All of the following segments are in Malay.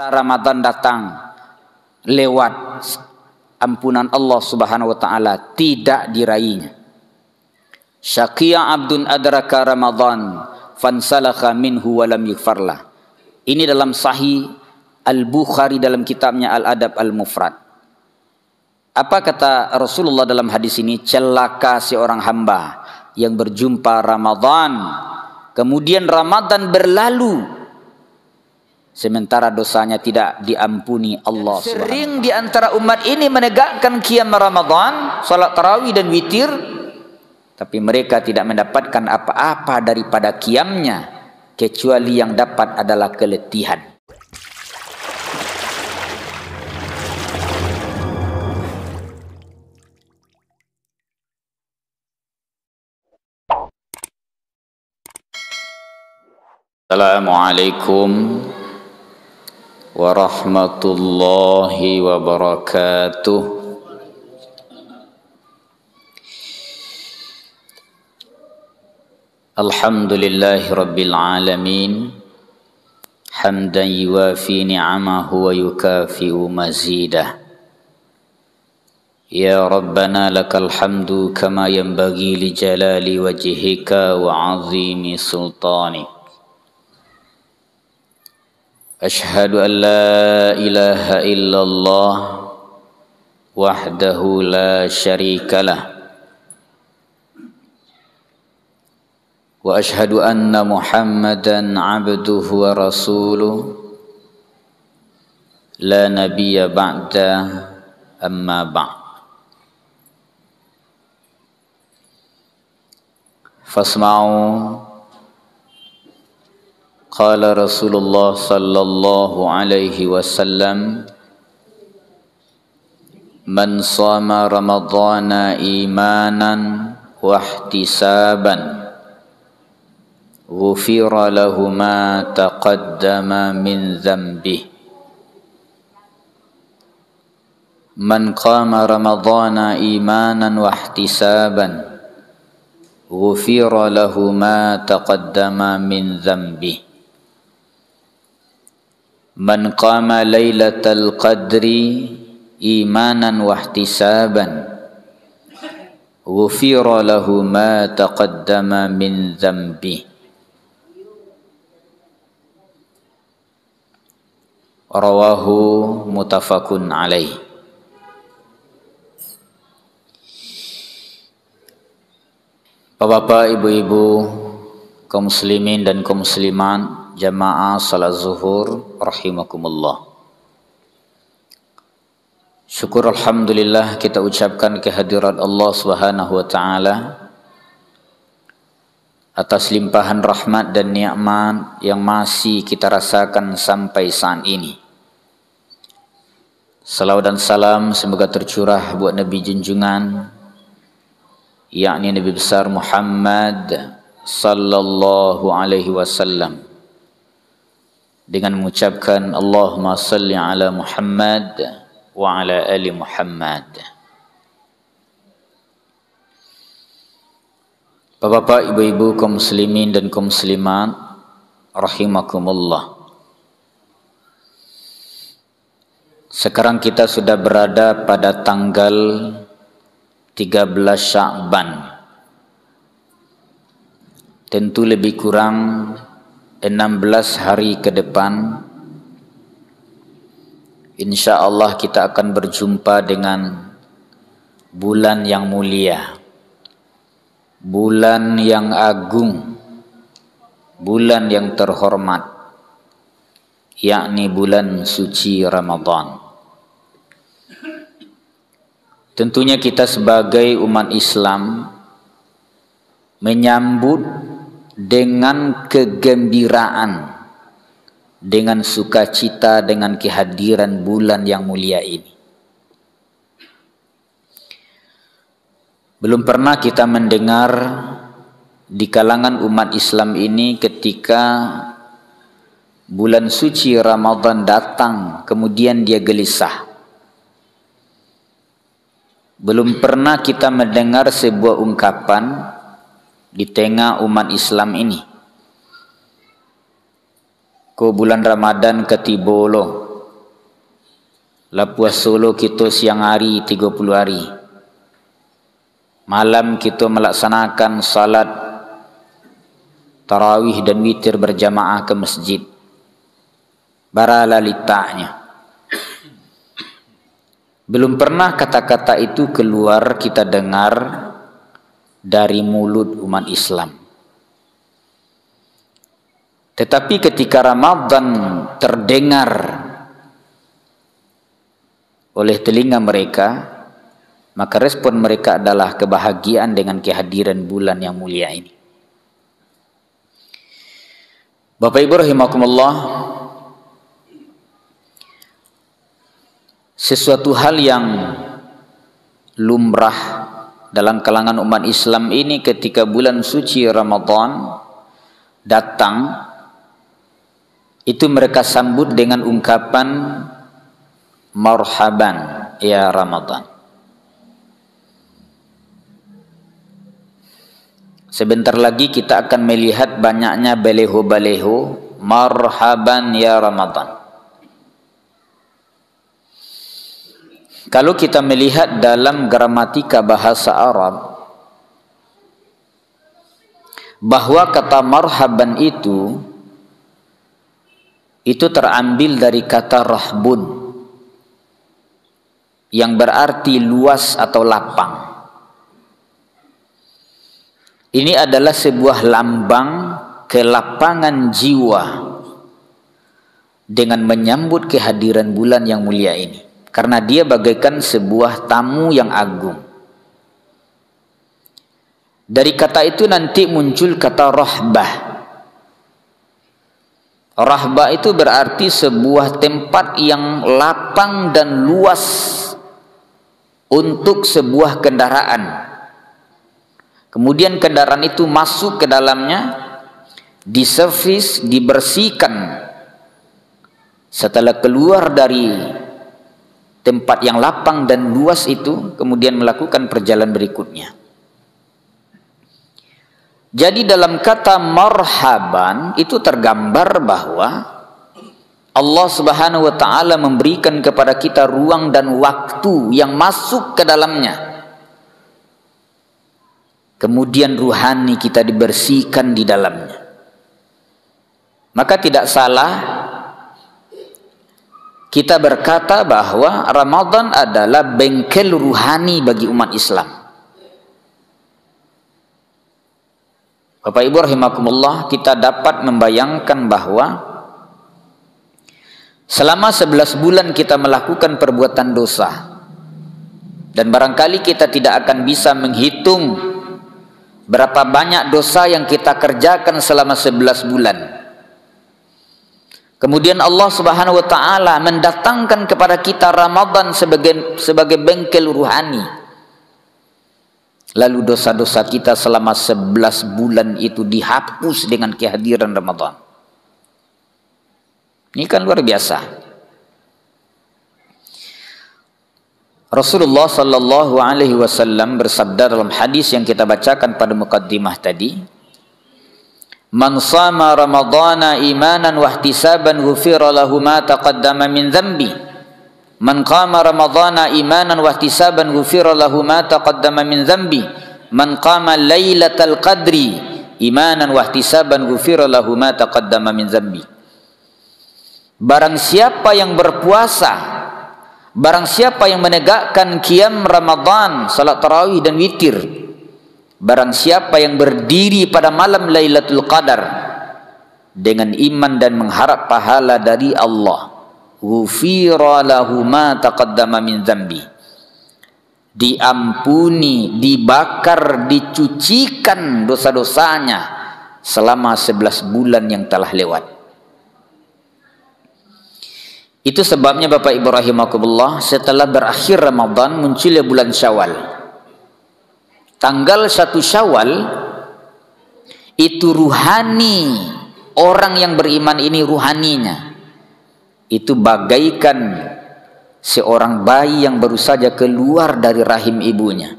Ramadan datang lewat, ampunan Allah Subhanahu wa taala tidak diraihnya. Syaqiya abdun adraka Ramadan fansalakha minhu wa lam yughfarlah. Ini dalam Sahih Al-Bukhari dalam kitabnya Al-Adab Al-Mufrad. Apa kata Rasulullah dalam hadis ini? Celaka seorang hamba yang berjumpa Ramadan, kemudian Ramadan berlalu, sementara dosanya tidak diampuni Allah. Sering di antara umat ini menegakkan qiyam Ramadan, salat tarawih dan witir, tapi mereka tidak mendapatkan apa-apa daripada qiyamnya, kecuali yang dapat adalah keletihan. Assalamualaikum warahmatullahi wabarakatuh. Alhamdulillahi rabbil alamin, hamdan yuwafi ni'amahu wa yukafi'u mazidah. Ya Rabbana lakal hamdu kama yanbaghi li jalali wajhika wa 'azimi sultanik. Ashhadu an la ilaha illallah wahdahu la syarikalah wa ashhadu anna Muhammadan abduhu wa rasuluh la nabiyya ba'da amma ba'd. Fasma'u qala Rasulullah sallallahu alaihi wasallam, man shama ramadhana imanan wa ihtisaban ghufira lahu ma taqaddama min dhanbihi. Man qama ramadhana imanan wa ihtisaban ghufira lahu ma taqaddama min dhanbihi. Man qama lailatal qadri imanan wa ihtisaban ghufira lahu ma taqaddama min dhanbi. Rawahu muttafaqun alaih. Bapak, ibu-ibu, kaum muslimin dan kaum muslimat, jamaah salat zuhur rahimakumullah. Syukur alhamdulillah kita ucapkan kehadirat Allah Subhanahu wa taala atas limpahan rahmat dan nikmat yang masih kita rasakan sampai saat ini. Salawat dan salam semoga tercurah buat Nabi junjungan, yakni Nabi besar Muhammad sallallahu alaihi wasallam, dengan mengucapkan Allahumma salli ala Muhammad wa ala ali Muhammad. Bapak, ibu-ibu, kaum muslimin dan kaum muslimat rahimakumullah. Sekarang kita sudah berada pada tanggal 13 Sya'ban. Tentu lebih kurang 16 hari ke depan, insya Allah kita akan berjumpa dengan bulan yang mulia, bulan yang agung, bulan yang terhormat, yakni bulan suci Ramadan. Tentunya kita sebagai umat Islam menyambut dengan kegembiraan, dengan sukacita, dengan kehadiran bulan yang mulia ini. Belum pernah kita mendengar di kalangan umat Islam ini ketika bulan suci Ramadan datang kemudian dia gelisah. Belum pernah kita mendengar sebuah ungkapan di tengah umat Islam ini, ko bulan Ramadan ketibolo, Lapuas Solo kita siang hari 30 hari. Malam kita melaksanakan salat tarawih dan witir berjamaah ke masjid. Baralalitanya. Belum pernah kata-kata itu keluar kita dengar dari mulut umat Islam. Tetapi ketika Ramadan terdengar oleh telinga mereka, maka respon mereka adalah kebahagiaan dengan kehadiran bulan yang mulia ini. Bapak Ibu rahimakumullah, sesuatu hal yang lumrah dalam kalangan umat Islam ini ketika bulan suci Ramadan datang, itu mereka sambut dengan ungkapan marhaban ya Ramadan. Sebentar lagi kita akan melihat banyaknya baleho-baleho marhaban ya Ramadan. Kalau kita melihat dalam gramatika bahasa Arab, bahwa kata marhaban itu terambil dari kata rahbun, yang berarti luas atau lapang. Ini adalah sebuah lambang kelapangan jiwa dengan menyambut kehadiran bulan yang mulia ini, karena dia bagaikan sebuah tamu yang agung. Dari kata itu nanti muncul kata rahbah. Rahbah itu berarti sebuah tempat yang lapang dan luas untuk sebuah kendaraan. Kemudian kendaraan itu masuk ke dalamnya, diservis, dibersihkan. Setelah keluar dari tempat yang lapang dan luas itu, kemudian melakukan perjalanan berikutnya. Jadi dalam kata marhaban itu tergambar bahwa Allah Subhanahu wa taala memberikan kepada kita ruang dan waktu yang masuk ke dalamnya. Kemudian ruhani kita dibersihkan di dalamnya. Maka tidak salah kita berkata bahwa Ramadan adalah bengkel ruhani bagi umat Islam. Bapak Ibu rahimakumullah, kita dapat membayangkan bahwa selama 11 bulan kita melakukan perbuatan dosa, dan barangkali kita tidak akan bisa menghitung berapa banyak dosa yang kita kerjakan selama 11 bulan. Kemudian Allah Subhanahu wa taala mendatangkan kepada kita Ramadan sebagai bengkel ruhani. Lalu dosa-dosa kita selama 11 bulan itu dihapus dengan kehadiran Ramadan. Ini kan luar biasa. Rasulullah sallallahu alaihi wasallam bersabda dalam hadis yang kita bacakan pada mukaddimah tadi, "Man shama Ramadhana imanan wa ihtisaban ghufira lahu ma taqaddama min dhanbi." Man qama Ramadhana imanan wa ihtisaban ghufira lahu ma taqaddama min dhanbi. Man qama lailatal qadri imanan wa ihtisaban ghufira lahu ma taqaddama min dhanbi. Barang siapa yang berpuasa, barang siapa yang menegakkan qiyam Ramadan, salat tarawih dan witir, barang siapa yang berdiri pada malam Lailatul Qadar dengan iman dan mengharap pahala dari Allah, ghufira lahu ma taqaddama min dzambi, diampuni, dibakar, dicucikan dosa-dosanya selama 11 bulan yang telah lewat. Itu sebabnya Bapak Ibu rahimakumullah, setelah berakhir Ramadan munculnya bulan Syawal. Tanggal 1 Syawal itu ruhani, orang yang beriman ini ruhaninya itu bagaikan seorang bayi yang baru saja keluar dari rahim ibunya.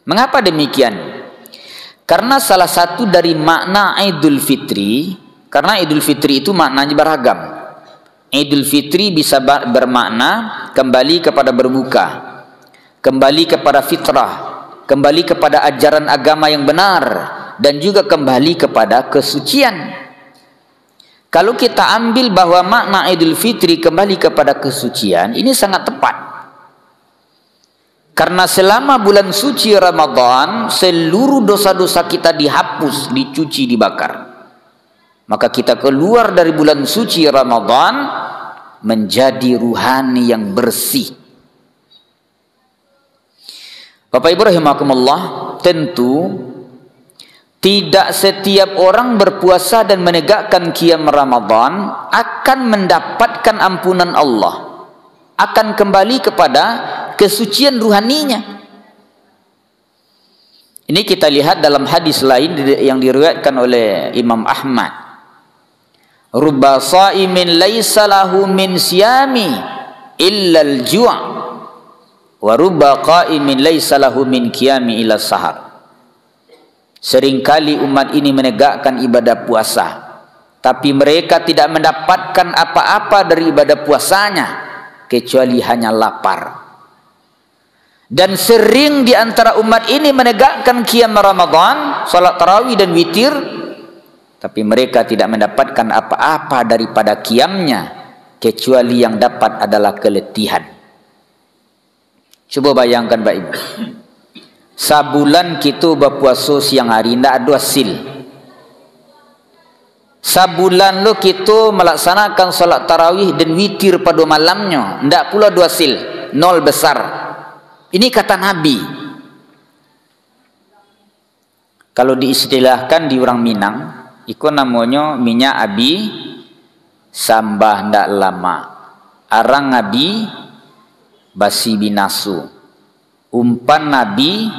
Mengapa demikian? Karena salah satu dari makna Idul Fitri, karena Idul Fitri itu maknanya beragam. Idul Fitri bisa bermakna kembali kepada berbuka, kembali kepada fitrah, kembali kepada ajaran agama yang benar, dan juga kembali kepada kesucian. Kalau kita ambil bahwa makna Idul Fitri kembali kepada kesucian, ini sangat tepat. Karena selama bulan suci Ramadan, seluruh dosa-dosa kita dihapus, dicuci, dibakar. Maka kita keluar dari bulan suci Ramadan menjadi ruhani yang bersih. Bapak Ibu rahimakumullah, tentu tidak setiap orang berpuasa dan menegakkan qiyam Ramadan akan mendapatkan ampunan Allah, akan kembali kepada kesucian ruhaninya. Ini kita lihat dalam hadis lain yang diriwayatkan oleh Imam Ahmad. Rubba sha'imin laisa lahu min siyami illa al-ju' wa rubba qa'imin laisa lahu min qiyami illa sahar. Seringkali umat ini menegakkan ibadah puasa, tapi mereka tidak mendapatkan apa-apa dari ibadah puasanya kecuali hanya lapar. Dan sering di antara umat ini menegakkan qiyam Ramadan, salat tarawih dan witir, tapi mereka tidak mendapatkan apa-apa daripada qiyamnya kecuali yang dapat adalah keletihan. Coba bayangkan Pak Ibu, sabulan kita berpuasa siang hari tidak ada hasil. Sabulan lo kita melaksanakan salat tarawih dan witir pada malamnya, tidak pula ada hasil, nol besar. Ini kata Nabi. Kalau diistilahkan di orang Minang, itu namanya minyak abi sambah ndak lama, arang abi basi binasu, umpan nabi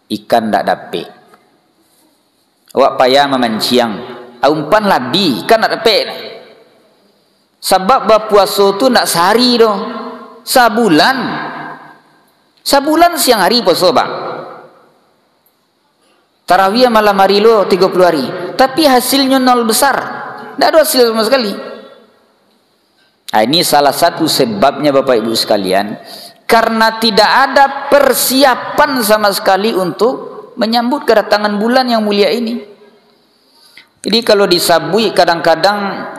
ikan ndak dapet. Awak payah memanciang, umpan labi ikan ndak dapet. Sebab berpuasa tu ndak sehari doh, sabulan. Sabulan siang hari puasa bang, tarawih malam hari lo 30 hari, tapi hasilnya nol besar, tidak ada hasil sama sekali. Nah, ini salah satu sebabnya Bapak Ibu sekalian, karena tidak ada persiapan sama sekali untuk menyambut kedatangan bulan yang mulia ini. Jadi kalau disabui kadang-kadang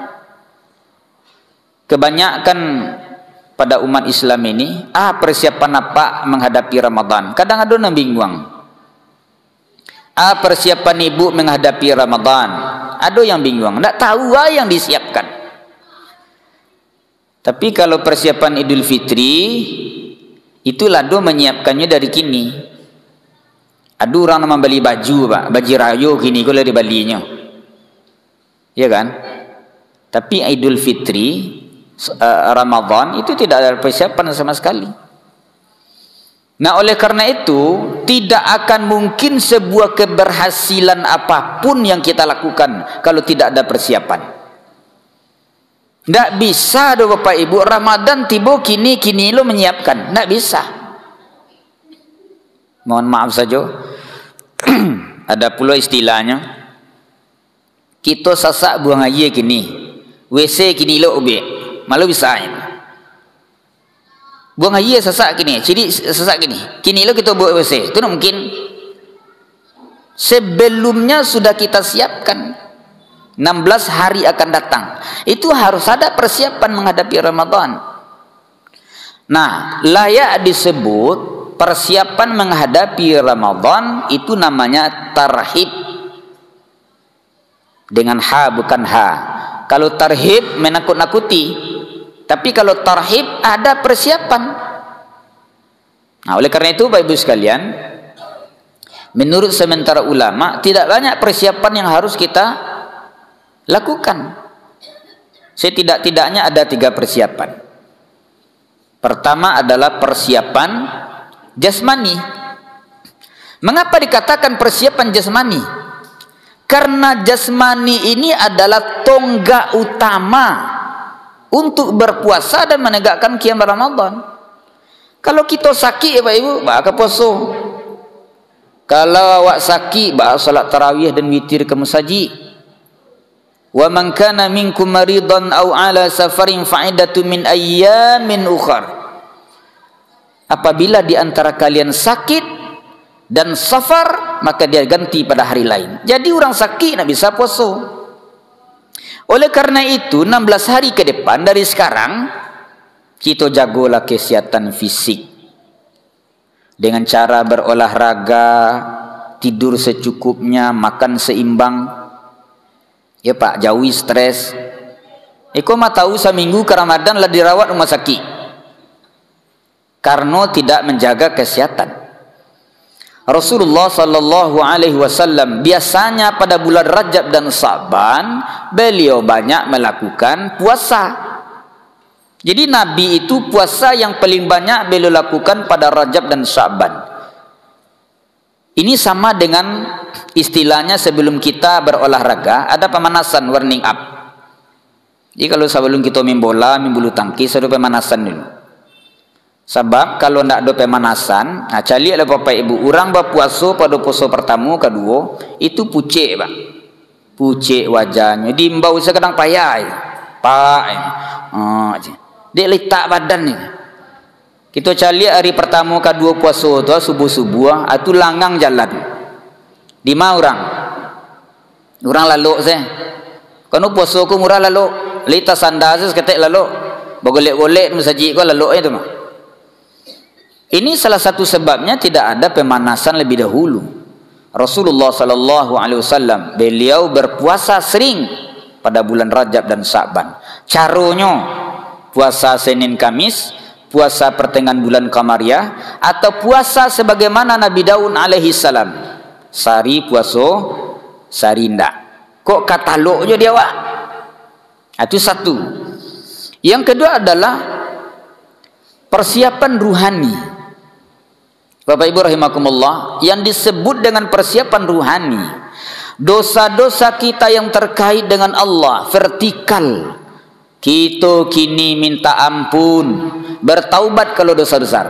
kebanyakan pada umat Islam ini, persiapan apa menghadapi Ramadan? Kadang ada yang bingung. Persiapan ibu menghadapi Ramadan. Ada yang bingung, tidak tahu yang disiapkan. Tapi kalau persiapan Idul Fitri, itulah do menyiapkannya dari kini. Ada orang nama beli baju, Pak, baju rayo kini kalau di balinya. Ya kan? Tapi Idul Fitri Ramadan itu tidak ada persiapan sama sekali. Nah, oleh karena itu tidak akan mungkin sebuah keberhasilan apapun yang kita lakukan kalau tidak ada persiapan. Tidak bisa do Bapak Ibu, Ramadan tiba kini lo menyiapkan, tidak bisa. Mohon maaf saja. Ada pula istilahnya, kita sasak buang air kini, WC kini lo ubek. Malu bisa ini. Buang air sesak gini, jadi sesak gini. Kini lo kita buat WC, itu mungkin. Sebelumnya sudah kita siapkan. 16 hari akan datang. Itu harus ada persiapan menghadapi Ramadan. Nah, layak disebut persiapan menghadapi Ramadan itu namanya tarhib. Dengan ha bukan ha. Kalau tarhib menakut-nakuti, tapi kalau tarhib ada persiapan. Nah, oleh karena itu Bapak Ibu sekalian, menurut sementara ulama tidak banyak persiapan yang harus kita lakukan. Setidak-tidaknya ada 3 persiapan. Pertama adalah persiapan jasmani. Mengapa dikatakan persiapan jasmani? Karena jasmani ini adalah tonggak utama untuk berpuasa dan menegakkan qiyam Ramadan. Kalau kita sakit Bapak Ibu, bakal puasa. Kalau awak sakit, bakal salat tarawih dan witir ke masjid. Wa man kana minkum maridan aw ala safarin fa'idatu min ayyamin ukhar. Apabila di antara kalian sakit dan safar, maka dia ganti pada hari lain. Jadi orang sakit nak bisa puasa. Oleh karena itu 16 hari ke depan dari sekarang kita jagalah kesihatan fisik dengan cara berolahraga, tidur secukupnya, makan seimbang. Ya Pak, jauhi stres. Iko mah tahu seminggu ke Ramadan lah dirawat rumah sakit karena tidak menjaga kesehatan. Rasulullah sallallahu alaihi wasallam biasanya pada bulan Rajab dan Sa'ban beliau banyak melakukan puasa. Jadi Nabi itu puasa yang paling banyak beliau lakukan pada Rajab dan Sa'ban. Ini sama dengan istilahnya sebelum kita berolahraga ada pemanasan, warming up. Jadi kalau sebelum kita main bola, main bulu tangkis ada pemanasan dulu. Sebab kalau tidak ada pemanasan, nah cari ada bapak ibu orang berpuasa pada puasa pertama, kedua itu pucik Pak. Pucik wajahnya, diimbau sekadang payah. Pak. Dia letak badan ni. Kita cari hari pertama kedua puasa tu subuh-subuh itu langang jalan. Di mana orang? Orang lalu saya. Kalau puasa ku murah lalu, lita sandal saya seketik lalu. Bagolek-golek masjid ku lalu itu mah. Ini salah satu sebabnya tidak ada pemanasan lebih dahulu. Rasulullah sallallahu alaihi wasallam beliau berpuasa sering pada bulan Rajab dan Sa'ban. Caranya puasa Senin Kamis, puasa pertengahan bulan Qamariyah, atau puasa sebagaimana Nabi Daud alaihi salam. Sari puasa, sari ndak. Kok katalognya dia Wak? Itu satu. Yang kedua adalah persiapan ruhani. Bapak Ibu rahimakumullah, yang disebut dengan persiapan ruhani, dosa-dosa kita yang terkait dengan Allah vertikal, kita kini minta ampun, bertaubat kalau dosa besar.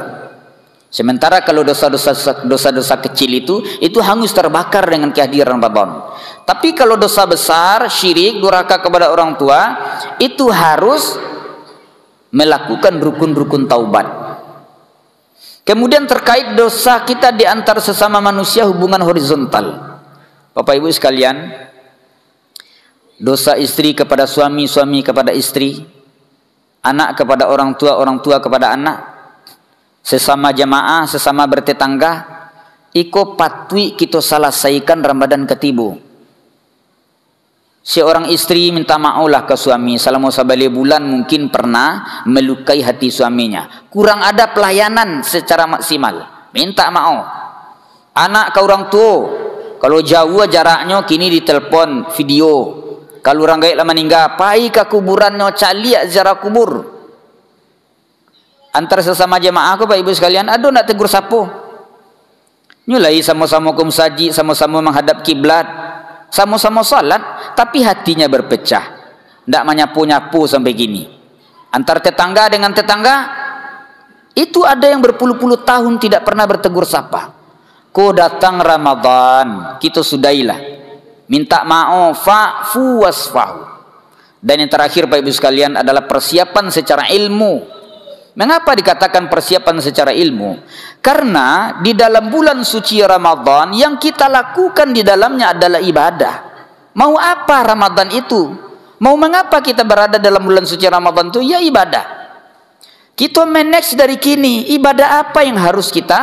Sementara kalau dosa-dosa kecil itu hangus terbakar dengan kehadiran Ramadan. Tapi kalau dosa besar, syirik, durhaka kepada orang tua, itu harus melakukan rukun-rukun taubat. Kemudian terkait dosa kita di antara sesama manusia, hubungan horizontal. Bapak Ibu sekalian, dosa istri kepada suami, suami kepada istri, anak kepada orang tua kepada anak, sesama jamaah, sesama bertetangga, iko patui kita selesaikan Ramadan ketibu. Seorang istri minta maaflah ke suami selama sabali bulan mungkin pernah melukai hati suaminya, kurang ada pelayanan secara maksimal, minta maaf. Anak ke orang tua, kalau jauh jaraknya kini ditelepon video. Kalau orang gaib lah meninggal, pai ke kuburannya, caliak ziarah kubur. Antara sesama jemaah aku Pak Ibu sekalian, aduh nak tegur sapo. Nyulai sama-sama kumsaji, sama-sama menghadap kiblat, sama-sama salat, tapi hatinya berpecah. Ndak menyapu-nyapu sampai gini. Antar tetangga dengan tetangga, itu ada yang berpuluh-puluh tahun tidak pernah bertegur sapa. Ko datang Ramadan, kita sudahilah. Minta maaf, fa'fu wasfahu. Dan yang terakhir Pak Ibu sekalian adalah persiapan secara ilmu. Mengapa dikatakan persiapan secara ilmu? Karena di dalam bulan suci Ramadan yang kita lakukan di dalamnya adalah ibadah. Mau apa Ramadan itu? Mau mengapa kita berada dalam bulan suci Ramadan itu? Ya ibadah. Kita manage dari kini, ibadah apa yang harus kita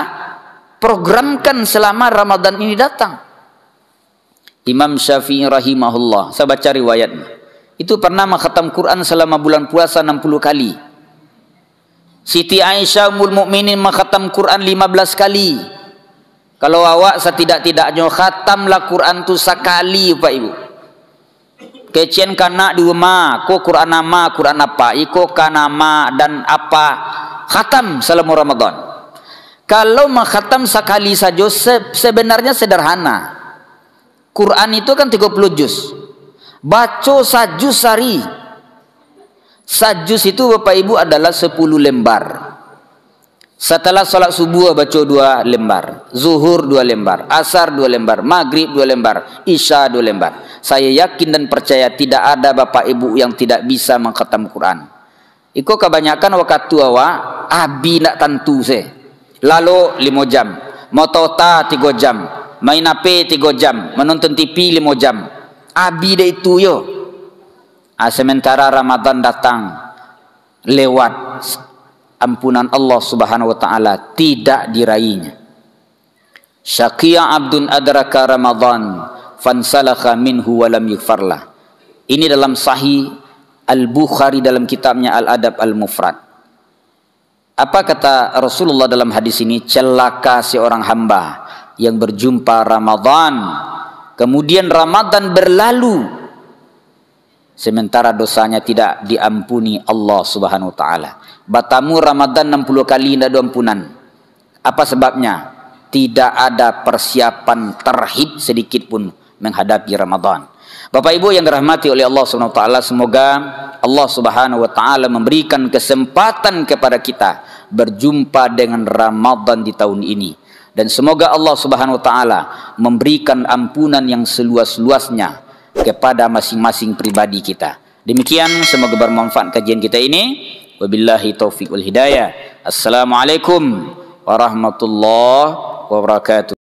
programkan selama Ramadan ini datang. Imam Syafi'i rahimahullah, saya baca riwayatnya, itu pernah mengkhatam Quran selama bulan puasa 60 kali. Siti Aisyah Ummul Mukminin mengkhatam Quran 15 kali. Kalau awak setidak-tidaknya khatamlah Quran tu sekali Pak Ibu. Kecen kana di rumah, ko Quran nama, Quran apa, iko kanama dan apa, khatam selama Ramadan. Kalau mengkhatam sekali saja sebenarnya sederhana. Quran itu kan 30 juz. Baca sajuz sehari. Sajuz itu Bapak Ibu adalah 10 lembar. Setelah salat subuh baca 2 lembar, zuhur 2 lembar, asar 2 lembar, maghrib 2 lembar, isya 2 lembar. Saya yakin dan percaya tidak ada bapak ibu yang tidak bisa mengkhatam Quran. Iko kebanyakan waktu awak abi nak tentu se. Lalu 5 jam, motota 3 jam, main HP 3 jam, menonton TV 5 jam. Abi dah itu yo. Sementara Ramadan datang lewat, ampunan Allah Subhanahu wa taala tidak diraihnya. Syaqiya abdun adraka Ramadan fansalakha minhu wa lam yughfarlah. Ini dalam Sahih Al-Bukhari dalam kitabnya Al-Adab Al-Mufrad. Apa kata Rasulullah dalam hadis ini? Celaka seorang hamba yang berjumpa Ramadan, kemudian Ramadan berlalu sementara dosanya tidak diampuni Allah Subhanahu wa taala. Batamu Ramadan 60 kali tidak ada ampunan. Apa sebabnya? Tidak ada persiapan terhib sedikit pun menghadapi Ramadan. Bapak Ibu yang dirahmati oleh Allah Subhanahu wa taala, semoga Allah Subhanahu wa taala memberikan kesempatan kepada kita berjumpa dengan Ramadan di tahun ini, dan semoga Allah Subhanahu wa taala memberikan ampunan yang seluas-luasnya kepada masing-masing pribadi kita. Demikian, semoga bermanfaat kajian kita ini. Wabillahi taufiq wal hidayah. Assalamualaikum warahmatullahi wabarakatuh.